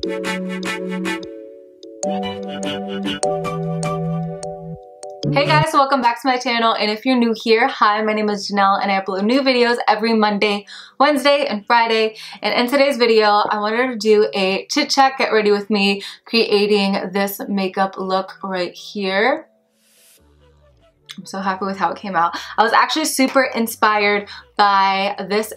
Hey guys, welcome back to my channel, and if you're new here, hi, my name is Janelle and I upload new videos every Monday, Wednesday, and Friday. And in today's video, I wanted to do a chit chat, get ready with me, creating this makeup look right here. I'm so happy with how it came out. I was actually super inspired by this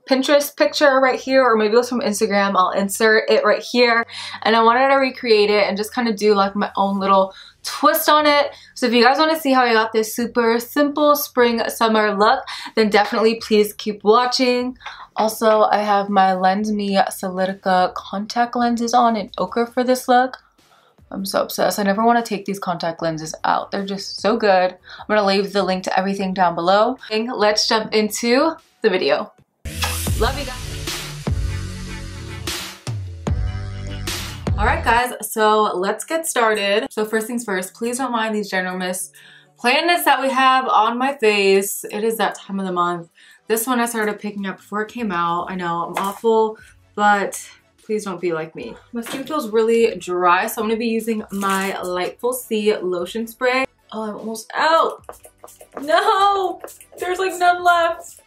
Pinterest picture right here, or maybe it was from Instagram. I'll insert it right here, and I wanted to recreate it and just kind of do like my own little twist on it. So if you guys want to see how I got this super simple spring summer look, then definitely please keep watching. Also, I have my Lens Me Solidica contact lenses on in ochre for this look. I'm so obsessed. I never want to take these contact lenses out. They're just so good. I'm going to leave the link to everything down below. Let's jump into the video. Love you guys. Alright guys, so let's get started. So first things first, please don't mind these ginormous planets that we have on my face. It is that time of the month. This one I started picking up before it came out. I know I'm awful, but please don't be like me. My skin feels really dry, so I'm going to be using my Lightful Sea lotion spray. Oh, I'm almost out. No! There's like none left.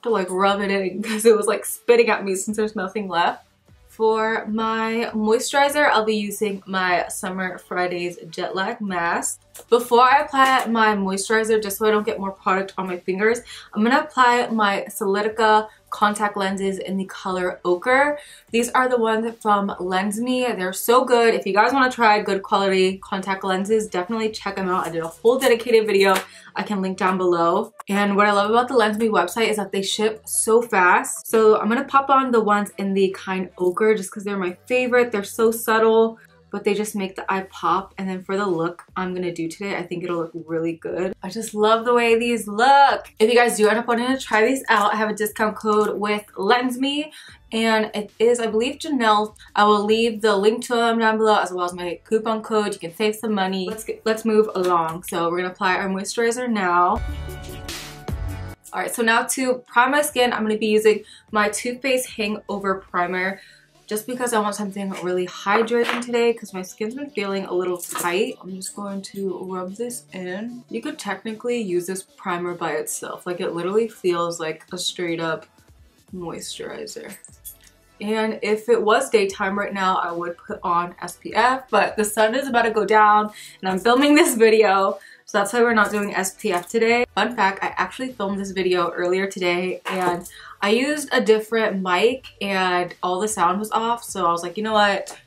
To like rub it in because it was like spitting at me since there's nothing left. For my moisturizer, I'll be using my Summer Fridays Jet Lag Mask. Before I apply my moisturizer, just so I don't get more product on my fingers, I'm going to apply my Solidica contact lenses in the color ochre. These are the ones from Lens Me. They're so good. If you guys want to try good quality contact lenses, definitely check them out. I did a whole dedicated video. I can link down below. And what I love about the Lens Me website is that they ship so fast. So I'm going to pop on the ones in the kind ochre just because they're my favorite. They're so subtle, but they just make the eye pop. And then for the look I'm gonna do today, I think it'll look really good. I just love the way these look. If you guys do end up wanting to try these out, I have a discount code with Lens Me, and it is, I believe, Janelle. I will leave the link to them down below as well as my coupon code. You can save some money. Let's move along. So we're gonna apply our moisturizer now. Alright, so now to prime my skin, I'm gonna be using my Too Faced Hangover Primer. Just because I want something really hydrating today because my skin's been feeling a little tight. I'm just going to rub this in. You could technically use this primer by itself. Like, it literally feels like a straight up moisturizer. And if it was daytime right now, I would put on SPF, but the sun is about to go down and I'm filming this video, so that's why we're not doing SPF today. Fun fact, I actually filmed this video earlier today and I used a different mic and all the sound was off, so I was like, you know what,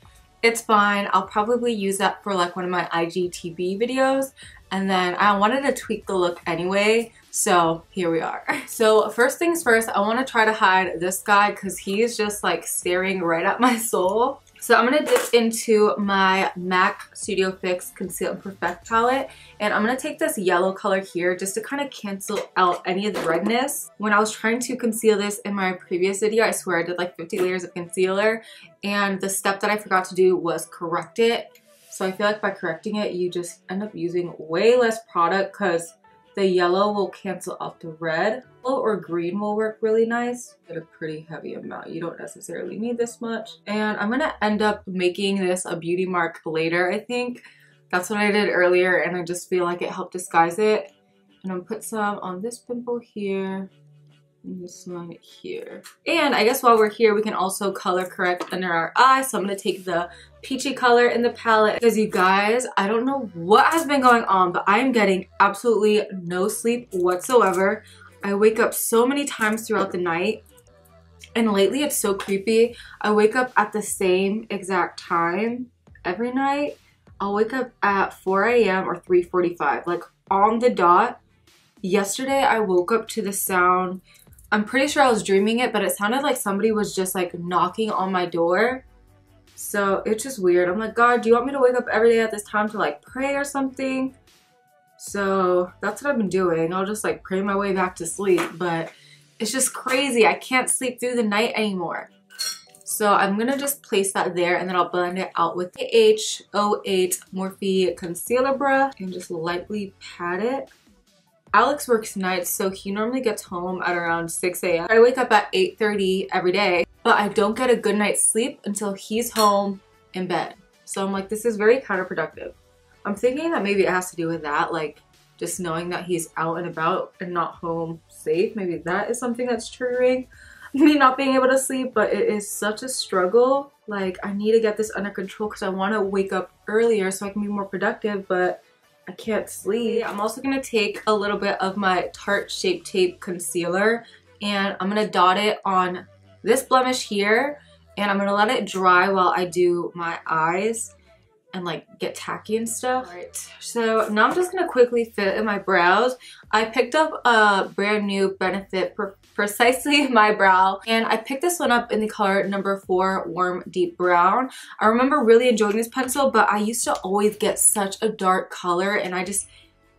it's fine. I'll probably use that for like one of my IGTV videos, and then I wanted to tweak the look anyway, so here we are. So first things first, I want to try to hide this guy because he's just like staring right at my soul. So I'm going to dip into my MAC Studio Fix Conceal and Perfect palette, and I'm going to take this yellow color here just to kind of cancel out any of the redness. When I was trying to conceal this in my previous video, I swear I did like 50 layers of concealer, and the step that I forgot to do was correct it. So I feel like by correcting it, you just end up using way less product because the yellow will cancel out the red. Yellow or green will work really nice. Get a pretty heavy amount. You don't necessarily need this much. And I'm gonna end up making this a beauty mark later, I think. That's what I did earlier, and I just feel like it helped disguise it. And I'm gonna put some on this pimple here, and this one here. And I guess while we're here, we can also color correct under our eyes. So I'm gonna take the peachy color in the palette because, you guys, I don't know what has been going on, but I am getting absolutely no sleep whatsoever. I wake up so many times throughout the night, and lately it's so creepy. I wake up at the same exact time every night. I'll wake up at 4 a.m. or 3:45, like on the dot. Yesterday I woke up to the sound, I'm pretty sure I was dreaming it, but it sounded like somebody was just like knocking on my door. So it's just weird. I'm like, God, do you want me to wake up every day at this time to like pray or something? So that's what I've been doing. I'll just like pray my way back to sleep, but it's just crazy. I can't sleep through the night anymore. So I'm gonna just place that there, and then I'll blend it out with the H08 Morphe concealer brush and just lightly pat it. Alex works nights, so he normally gets home at around 6 a.m. I wake up at 8:30 every day. but I don't get a good night's sleep until he's home in bed. So I'm like, this is very counterproductive. I'm thinking that maybe it has to do with that, like just knowing that he's out and about and not home safe. Maybe that is something that's triggering me not being able to sleep, but it is such a struggle. Like, I need to get this under control because I want to wake up earlier so I can be more productive, but I can't sleep. I'm also going to take a little bit of my Tarte Shape Tape concealer and I'm going to dot it on this blemish here, and I'm going to let it dry while I do my eyes and like get tacky and stuff. Alright, so now I'm just gonna quickly fit in my brows. I picked up a brand new Benefit Precisely My Brow, and I picked this one up in the color number 4 Warm Deep Brown. I remember really enjoying this pencil, but I used to always get such a dark color and I just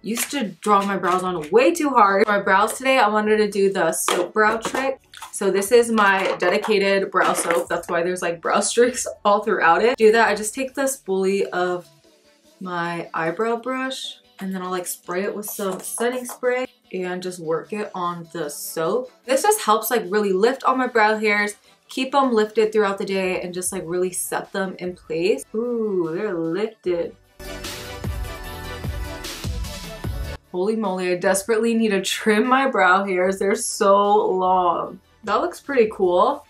used to draw my brows on way too hard. For my brows today, I wanted to do the soap brow trick. So this is my dedicated brow soap. That's why there's like brow streaks all throughout it. To do that, I just take the spoolie of my eyebrow brush and then I'll like spray it with some setting spray and just work it on the soap. This just helps like really lift all my brow hairs, keep them lifted throughout the day, and just like really set them in place. Ooh, they're lifted. Holy moly, I desperately need to trim my brow hairs. They're so long. That looks pretty cool.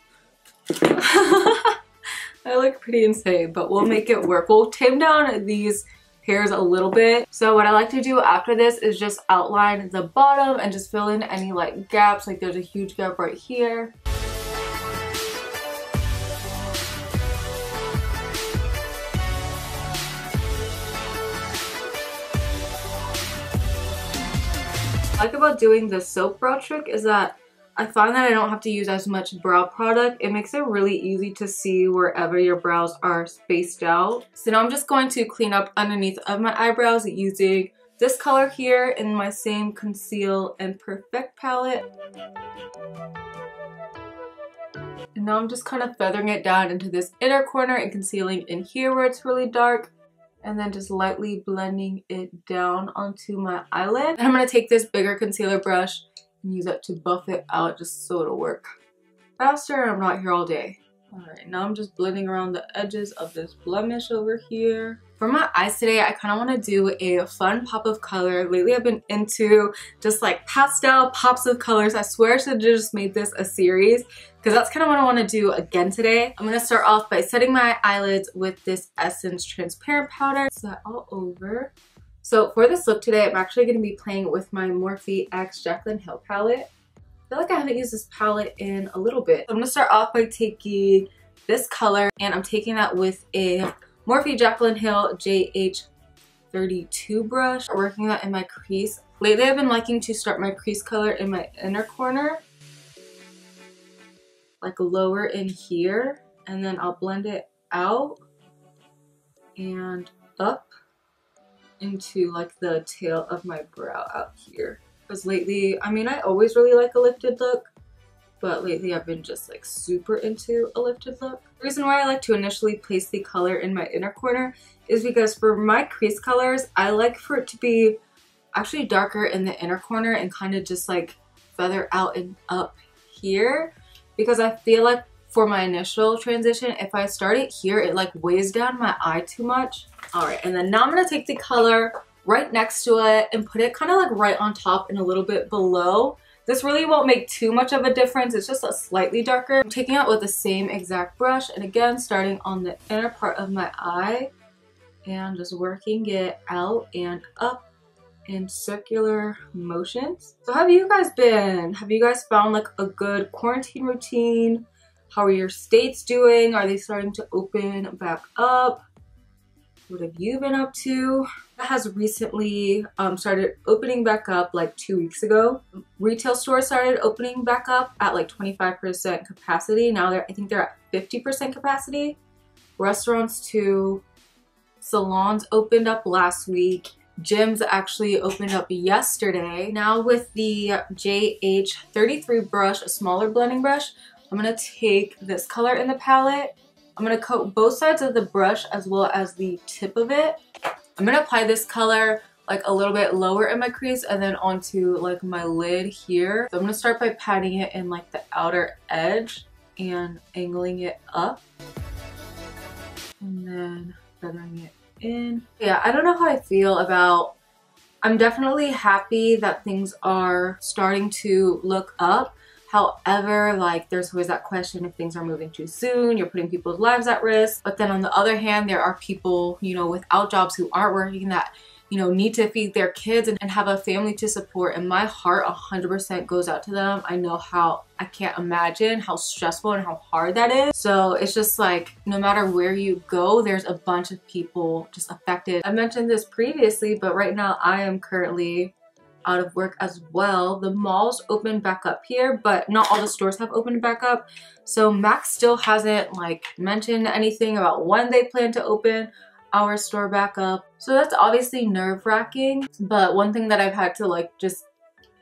I look pretty insane, but we'll make it work. We'll tame down these hairs a little bit. So what I like to do after this is just outline the bottom and just fill in any like gaps. Like there's a huge gap right here. What I like about doing the soap brow trick is that I find that I don't have to use as much brow product. It makes it really easy to see wherever your brows are spaced out. So now I'm just going to clean up underneath of my eyebrows using this color here in my same Conceal and Perfect palette. And now I'm just kind of feathering it down into this inner corner and concealing in here where it's really dark. And then just lightly blending it down onto my eyelid. And I'm going to take this bigger concealer brush and use it to buff it out just so it'll work faster and I'm not here all day. Alright, now I'm just blending around the edges of this blemish over here. For my eyes today, I kind of want to do a fun pop of color. Lately I've been into just like pastel pops of colors. I swear I should have just made this a series because that's kind of what I want to do again today. I'm going to start off by setting my eyelids with this Essence transparent powder. Set all over. So for this look today, I'm actually going to be playing with my Morphe X Jaclyn Hill palette. I feel like I haven't used this palette in a little bit. I'm going to start off by taking this color and I'm taking that with a Morphe Jaclyn Hill JH32 brush, working that in my crease. Lately I've been liking to start my crease color in my inner corner, like lower in here, and then I'll blend it out and up into like the tail of my brow out here. Because lately, I mean, I always really like a lifted look, but lately I've been just like super into a lifted look. The reason why I like to initially place the color in my inner corner is because for my crease colors, I like for it to be actually darker in the inner corner and kind of just like feather out and up here, because I feel like for my initial transition, if I start it here, it like weighs down my eye too much. Alright, and then now I'm going to take the color right next to it and put it kind of like right on top and a little bit below. This really won't make too much of a difference. It's just a slightly darker. I'm taking it with the same exact brush and again starting on the inner part of my eye and just working it out and up in circular motions. So how have you guys been? Have you guys found like a good quarantine routine? How are your states doing? Are they starting to open back up? What have you been up to? It has recently started opening back up like 2 weeks ago. Retail stores started opening back up at like 25% capacity. Now I think they're at 50% capacity. Restaurants too. Salons opened up last week. Gyms actually opened up yesterday. Now with the JH33 brush, a smaller blending brush, I'm gonna take this color in the palette. I'm gonna coat both sides of the brush as well as the tip of it. I'm gonna apply this color like a little bit lower in my crease and then onto like my lid here. So I'm gonna start by patting it in like the outer edge and angling it up and then feathering it in. Yeah, I don't know how I feel about, I'm definitely happy that things are starting to look up. However, like, there's always that question if things are moving too soon, you're putting people's lives at risk. But then on the other hand, there are people, you know, without jobs who aren't working that, you know, need to feed their kids and have a family to support. And my heart 100% goes out to them. I know how, I can't imagine how stressful and how hard that is. So it's just like, no matter where you go, there's a bunch of people just affected. I mentioned this previously, but right now I am currently out of work as well. The malls opened back up here, but not all the stores have opened back up. So Mac still hasn't like mentioned anything about when they plan to open our store back up. So that's obviously nerve-wracking, but one thing that I've had to like just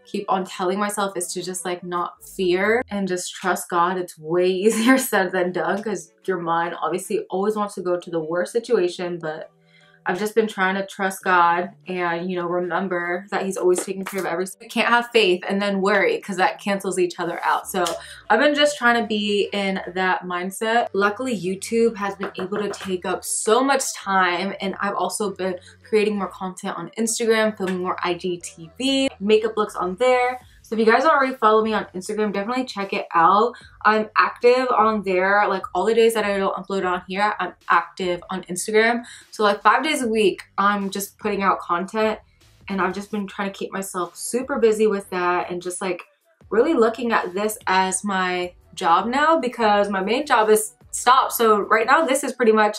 keep on telling myself is to just like not fear and just trust God. It's way easier said than done because your mind obviously always wants to go to the worst situation, but I've just been trying to trust God and, you know, remember that he's always taking care of everything. We can't have faith and then worry because that cancels each other out. So I've been just trying to be in that mindset. Luckily, YouTube has been able to take up so much time, and I've also been creating more content on Instagram, filming more IGTV, makeup looks on there. So if you guys don't already follow me on Instagram, definitely check it out. I'm active on there, like all the days that I don't upload on here, I'm active on Instagram. So like 5 days a week, I'm just putting out content, and I've just been trying to keep myself super busy with that and just like really looking at this as my job now, because my main job is stopped. So right now this is pretty much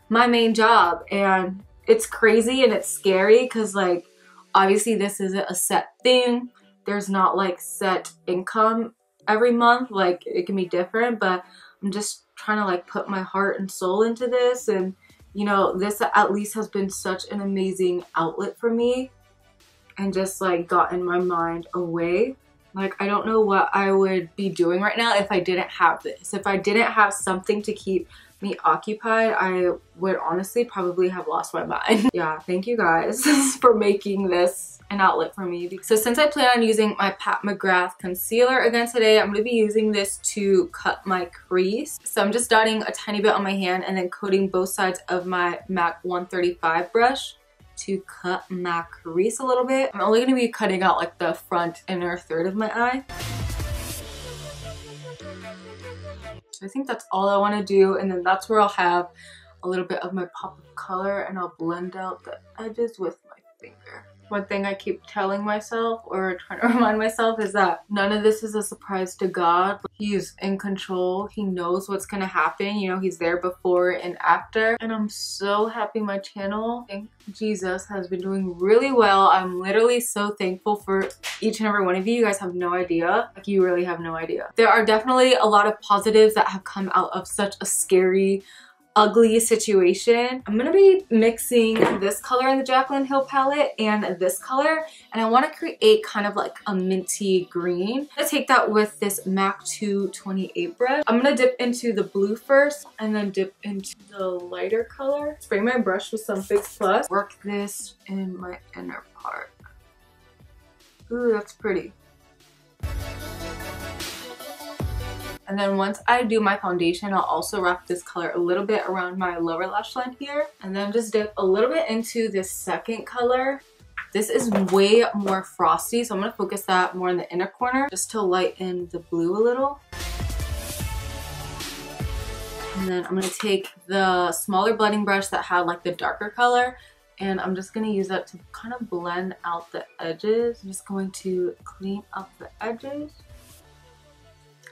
my main job, and it's crazy and it's scary because like obviously this isn't a set thing. There's not like set income every month, like it can be different, but I'm just trying to like put my heart and soul into this. And you know, this at least has been such an amazing outlet for me and just like gotten my mind away. Like I don't know what I would be doing right now if I didn't have this. If I didn't have something to keep me occupied, I would honestly probably have lost my mind. Yeah, thank you guys for making this an outlet for me. So since I plan on using my mcgrath concealer again today, I'm going to be using this to cut my crease. So I'm just dotting a tiny bit on my hand and then coating both sides of my MAC 135 brush to cut my crease a little bit. I'm only going to be cutting out like the front inner third of my eye. So I think that's all I want to do, and then that's where I'll have a little bit of my pop of color and I'll blend out the edges with my finger. One thing I keep telling myself or trying to remind myself is that none of this is a surprise to God. He's in control. He knows what's gonna happen. You know, he's there before and after. And I'm so happy my channel, thank Jesus, has been doing really well. I'm literally so thankful for each and every one of you. You guys have no idea. Like, you really have no idea. There are definitely a lot of positives that have come out of such a scary, ugly situation. I'm gonna be mixing this color in the Jaclyn Hill palette and this color, and I want to create kind of like a minty green. I'm gonna take that with this MAC 228 brush. I'm gonna dip into the blue first and then dip into the lighter color. Spray my brush with some Fix Plus. Work this in my inner part. Ooh, that's pretty. And then once I do my foundation, I'll also wrap this color a little bit around my lower lash line here. And then just dip a little bit into this second color. This is way more frosty, so I'm going to focus that more in the inner corner just to lighten the blue a little. And then I'm going to take the smaller blending brush that had like the darker color, and I'm just going to use that to kind of blend out the edges. I'm just going to clean up the edges.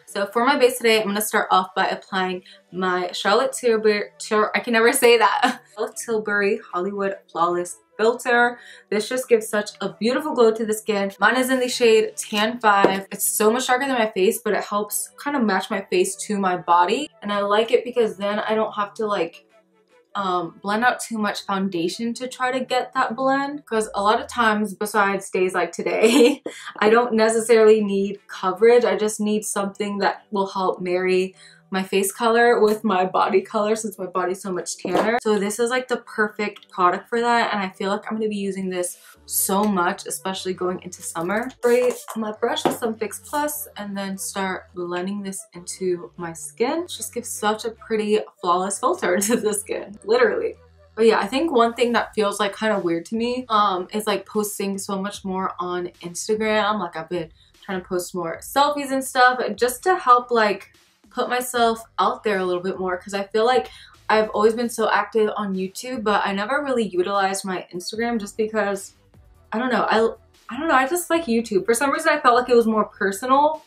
So for my base today, I'm going to start off by applying my Charlotte Tilbury, I can never say that, Charlotte Tilbury Hollywood Flawless Filter. This just gives such a beautiful glow to the skin. Mine is in the shade Tan 5. It's so much darker than my face, but it helps kind of match my face to my body. And I like it because then I don't have to like blend out too much foundation to try to get that blend, because a lot of times, besides days like today, I don't necessarily need coverage. I just need something that will help marry my face color with my body color since my body's so much tanner. So this is like the perfect product for that, and I feel like I'm going to be using this so much, especially going into summer. Spray my brush with some Fix Plus and then start blending this into my skin. It just gives such a pretty flawless filter to the skin, literally. But yeah, I think one thing that feels like kind of weird to me is like posting so much more on Instagram. Like I've been trying to post more selfies and stuff just to help like put myself out there a little bit more, because I feel like I've always been so active on YouTube, but I never really utilized my Instagram just because I don't know, I just like YouTube. For some reason I felt like it was more personal.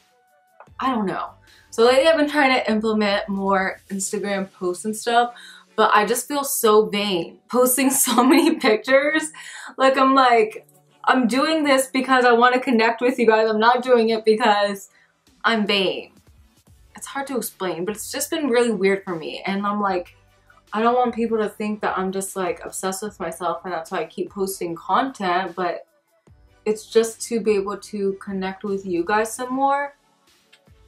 I don't know. So lately I've been trying to implement more Instagram posts and stuff, but I just feel so vain posting so many pictures. Like I'm doing this because I want to connect with you guys. I'm not doing it because I'm vain. It's hard to explain, but it's just been really weird for me. And I'm like, I don't want people to think that I'm just like obsessed with myself and that's why I keep posting content, but it's just to be able to connect with you guys some more.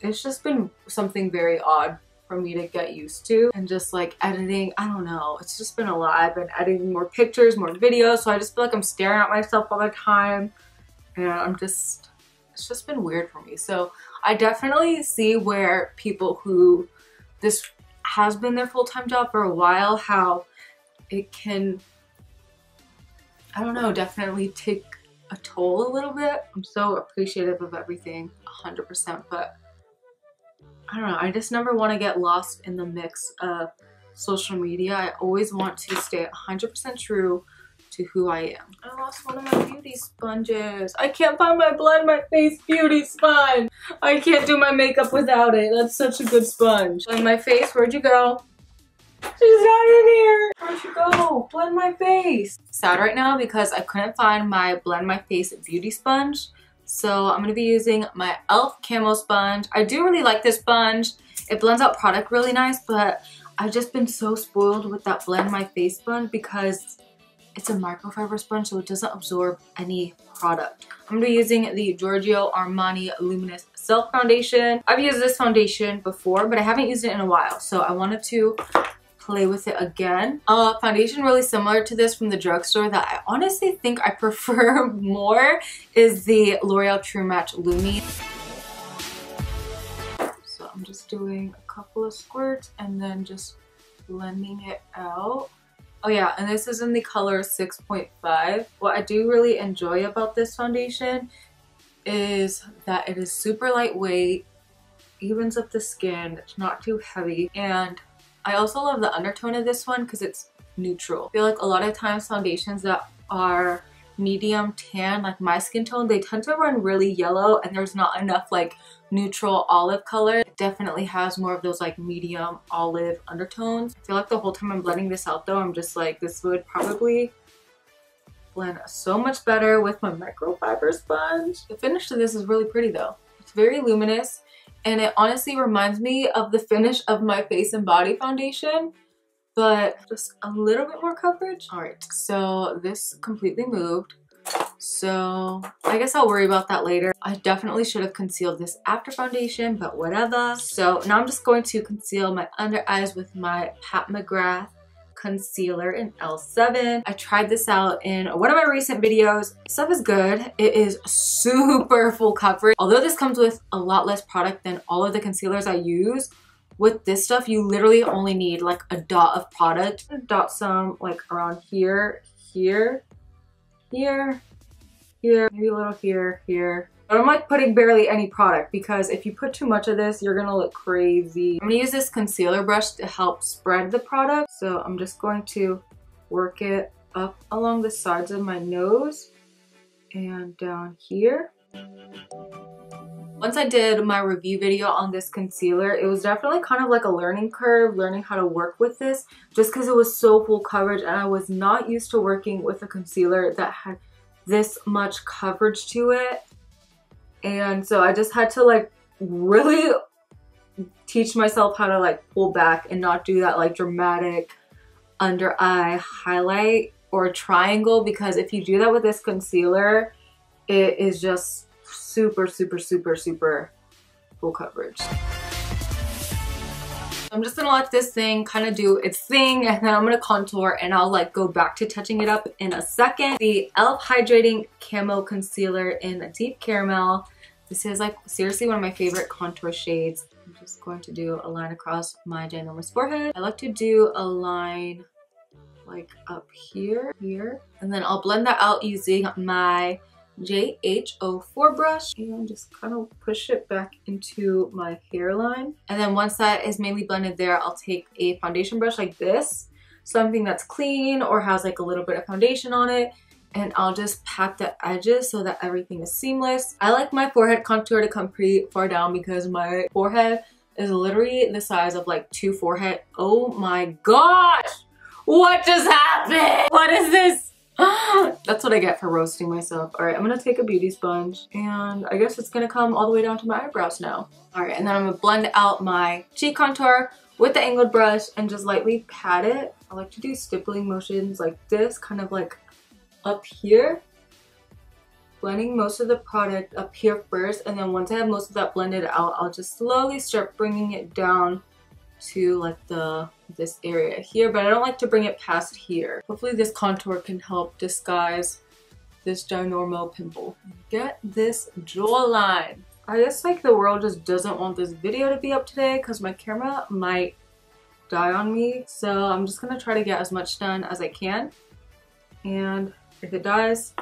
It's just been something very odd for me to get used to, and just like editing, I don't know, it's just been a lot. I've been editing more pictures, more videos, so I just feel like I'm staring at myself all the time, and it's just been weird for me. So I definitely see where people who this has been their full-time job for a while, how it can, I don't know, definitely take a toll a little bit. I'm so appreciative of everything, 100%, but I don't know, I just never want to get lost in the mix of social media. I always want to stay 100% true to who I am. I lost one of my beauty sponges. I can't find my Blend My Face beauty sponge. I can't do my makeup without it. That's such a good sponge. Blend My Face, where'd you go? She's not in here. Where'd you go? Blend My Face. Sad right now because I couldn't find my Blend My Face beauty sponge. So I'm going to be using my e.l.f. camo sponge. I do really like this sponge. It blends out product really nice, but I've just been so spoiled with that Blend My Face sponge because it's a microfiber sponge, so it doesn't absorb any product. I'm going to be using the Giorgio Armani Luminous Silk Foundation. I've used this foundation before, but I haven't used it in a while, so I wanted to play with it again. Foundation really similar to this from the drugstore that I honestly think I prefer more is the L'Oreal True Match Lumi. So I'm just doing a couple of squirts and then just blending it out. Oh yeah, and this is in the color 6.5. What I do really enjoy about this foundation is that it is super lightweight, evens up the skin, it's not too heavy, and I also love the undertone of this one because it's neutral. I feel like a lot of times foundations that are medium tan, like my skin tone, they tend to run really yellow and there's not enough like neutral olive color. It definitely has more of those like medium olive undertones. I feel like the whole time I'm blending this out though, I'm just like, this would probably blend so much better with my microfiber sponge. The finish to this is really pretty though. It's very luminous. And it honestly reminds me of the finish of my Face and Body foundation, but just a little bit more coverage. All right, so this completely moved. So I guess I'll worry about that later. I definitely should have concealed this after foundation, but whatever. So now I'm just going to conceal my under eyes with my mcgrath concealer in L7. I tried this out in one of my recent videos. Stuff is good. It is super full coverage. Although this comes with a lot less product than all of the concealers I use, with this stuff you literally only need like a dot of product. Dot some like around here, here, here, here, maybe a little here, here. But I'm like putting barely any product because if you put too much of this, you're gonna look crazy. I'm gonna use this concealer brush to help spread the product. So I'm just going to work it up along the sides of my nose and down here. Once I did my review video on this concealer, it was definitely kind of like a learning curve, learning how to work with this, just because it was so full coverage and I was not used to working with a concealer that had this much coverage to it. And so I just had to like really teach myself how to like pull back and not do that like dramatic under eye highlight or triangle, because if you do that with this concealer, it is just super, super, super, super full coverage. I'm just gonna let this thing kind of do its thing, and then I'm gonna contour, and I'll like go back to touching it up in a second. The e.l.f. Hydrating Camo Concealer in Deep Caramel. This is like seriously one of my favorite contour shades. I'm just going to do a line across my ginormous forehead. I like to do a line like up here, and then I'll blend that out using my JHO4 brush and just kind of push it back into my hairline. And then once that is mainly blended there, I'll take a foundation brush like this, something that's clean or has like a little bit of foundation on it, and I'll just pat the edges so that everything is seamless. I like my forehead contour to come pretty far down because my forehead is literally the size of like 2 forehead. Oh my gosh! What just happened? What is this? That's what I get for roasting myself. All right, I'm gonna take a beauty sponge, and I guess it's gonna come all the way down to my eyebrows now. All right, and then I'm gonna blend out my cheek contour with the angled brush and just lightly pat it. I like to do stippling motions like this, kind of like up here. Blending most of the product up here first, and then once I have most of that blended out, I'll just slowly start bringing it down to like this area here, but I don't like to bring it past here. Hopefully this contour can help disguise this ginormo pimple. Get this jawline. I guess like the world just doesn't want this video to be up today because my camera might die on me, so I'm just gonna try to get as much done as I can, and if it dies,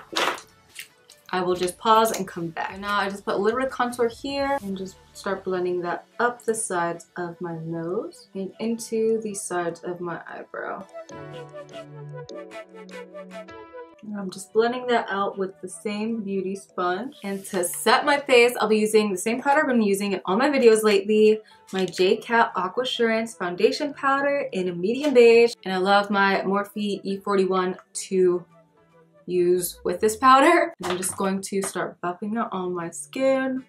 I will just pause and come back. And now I just put a little bit of contour here and just start blending that up the sides of my nose and into the sides of my eyebrow. And I'm just blending that out with the same beauty sponge. And to set my face, I'll be using the same powder I've been using in all my videos lately, my Aquasurance foundation powder in a medium beige. And I love my Morphe E41 to use with this powder. And I'm just going to start buffing it on my skin,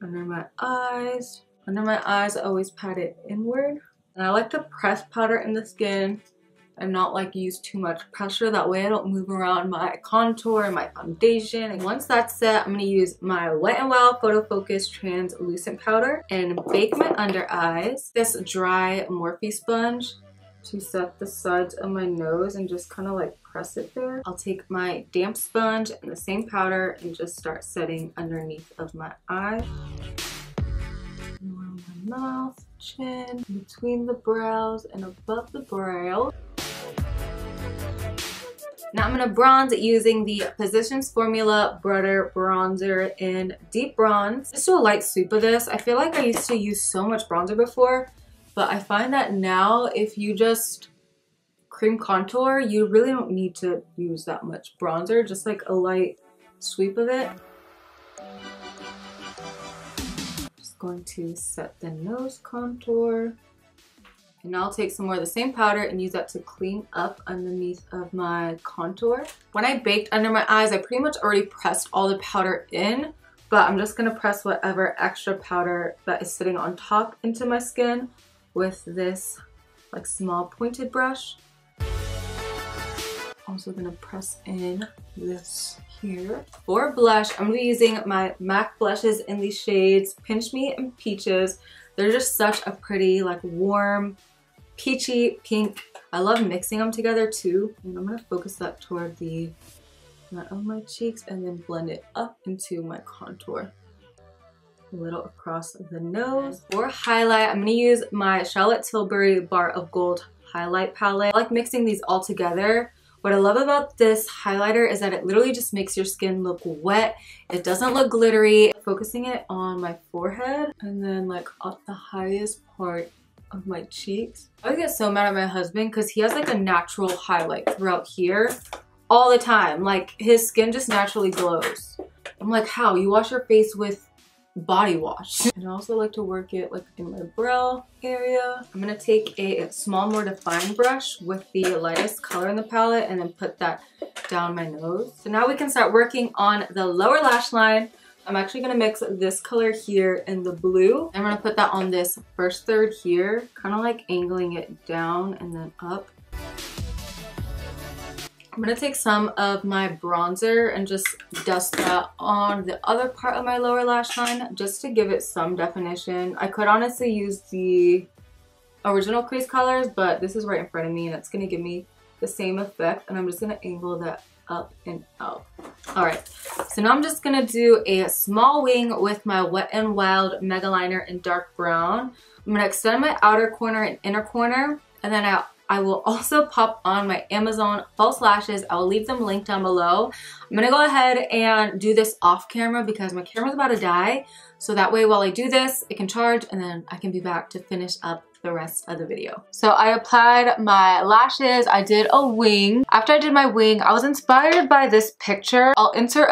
under my eyes. Under my eyes, I always pat it inward. And I like to press powder in the skin and not like use too much pressure. That way I don't move around my contour and my foundation. And once that's set, I'm gonna use my Wet n Wild Photo Focus translucent powder and bake my under eyes. This dry Morphe sponge to set the sides of my nose and just kind of like press it there. I'll take my damp sponge and the same powder and just start setting underneath of my eye, around my mouth, chin, between the brows and above the brow. Now I'm gonna bronze using the Physicians Formula Butter Bronzer in Deep Bronze. Just do a light sweep of this. I feel like I used to use so much bronzer before, but I find that now if you just cream contour, you really don't need to use that much bronzer, just like a light sweep of it. Just going to set the nose contour. And now I'll take some more of the same powder and use that to clean up underneath of my contour. When I baked under my eyes, I pretty much already pressed all the powder in, but I'm just gonna press whatever extra powder that is sitting on top into my skin with this like small pointed brush. Also gonna press in this here. For blush, I'm gonna be using my MAC blushes in the shades Pinch Me and Peaches. They're just such a pretty like warm peachy pink. I love mixing them together too. And I'm gonna focus that toward the front of my cheeks and then blend it up into my contour. A little across the nose. For highlight, I'm gonna use my Charlotte Tilbury Bar of Gold highlight palette. I like mixing these all together. What I love about this highlighter is that it literally just makes your skin look wet. It doesn't look glittery. Focusing it on my forehead and then like up the highest part of my cheeks. I always get so mad at my husband because he has like a natural highlight throughout here all the time. Like his skin just naturally glows. I'm like, how? You wash your face with body wash. And I also like to work it like in my brow area. I'm gonna take a small, more defined brush with the lightest color in the palette and then put that down my nose. So now we can start working on the lower lash line. I'm actually gonna mix this color here and the blue. I'm gonna put that on this first third here, kind of like angling it down and then up. I'm gonna take some of my bronzer and just dust that on the other part of my lower lash line just to give it some definition. I could honestly use the original crease colors, but this is right in front of me and it's gonna give me the same effect, and I'm just gonna angle that up and out. All right, so now I'm just gonna do a small wing with my Wet n Wild Mega Liner in dark brown. I'm gonna extend my outer corner and inner corner, and then I will also pop on my Amazon false lashes. I will leave them linked down below. I'm gonna go ahead and do this off camera because my camera's about to die. So that way while I do this, it can charge and then I can be back to finish up the rest of the video. So I applied my lashes, I did a wing. After I did my wing, I was inspired by this picture. I'll insert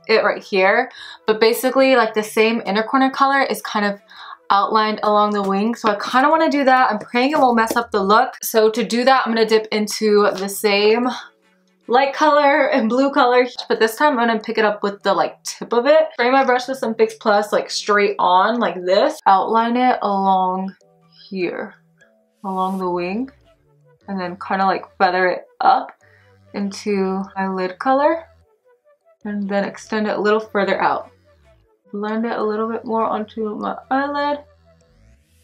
it right here, but basically like the same inner corner color is kind of outlined along the wing, so I kind of want to do that. I'm praying it won't mess up the look. So to do that, I'm going to dip into the same light color and blue color, but this time I'm going to pick it up with the like tip of it. Spray my brush with some Fix Plus like straight on like this. Outline it along here, along the wing, and then kind of like feather it up into my lid color, and then extend it a little further out. Blend it a little bit more onto my eyelid.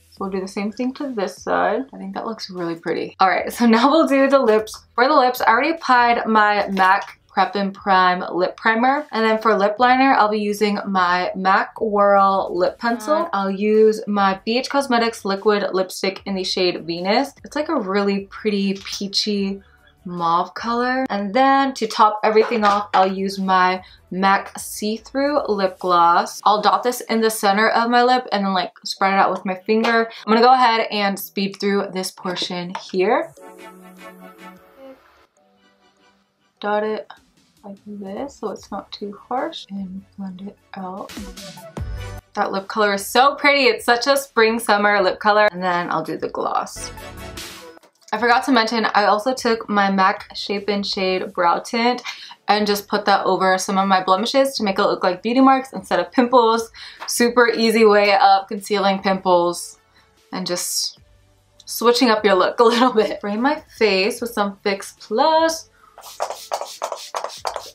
So we'll do the same thing to this side. I think that looks really pretty. All right, so now we'll do the lips. For the lips, I already applied my MAC Prep and Prime lip primer. And then for lip liner, I'll be using my MAC Whirl lip pencil. I'll use my BH Cosmetics liquid lipstick in the shade Venus. It's like a really pretty peachy mauve color. And then to top everything off, I'll use my MAC see-through lip gloss. I'll dot this in the center of my lip and then like spread it out with my finger. I'm gonna go ahead and speed through this portion here. Dot it like this so it's not too harsh and blend it out. That lip color is so pretty. It's such a spring summer lip color. And then I'll do the gloss. I forgot to mention, I also took my MAC Shape and Shade brow tint and just put that over some of my blemishes to make it look like beauty marks instead of pimples. Super easy way of concealing pimples and just switching up your look a little bit. Frame my face with some Fix Plus.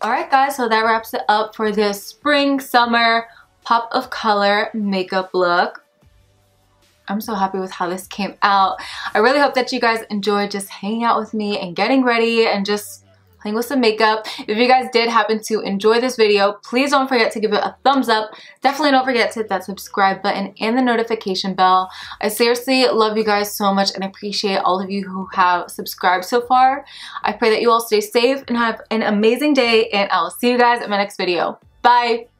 Alright guys, so that wraps it up for this spring summer pop of color makeup look. I'm so happy with how this came out. I really hope that you guys enjoyed just hanging out with me and getting ready and just playing with some makeup. If you guys did happen to enjoy this video, please don't forget to give it a thumbs up. Definitely don't forget to hit that subscribe button and the notification bell. I seriously love you guys so much and appreciate all of you who have subscribed so far. I pray that you all stay safe and have an amazing day, and I will see you guys in my next video. Bye!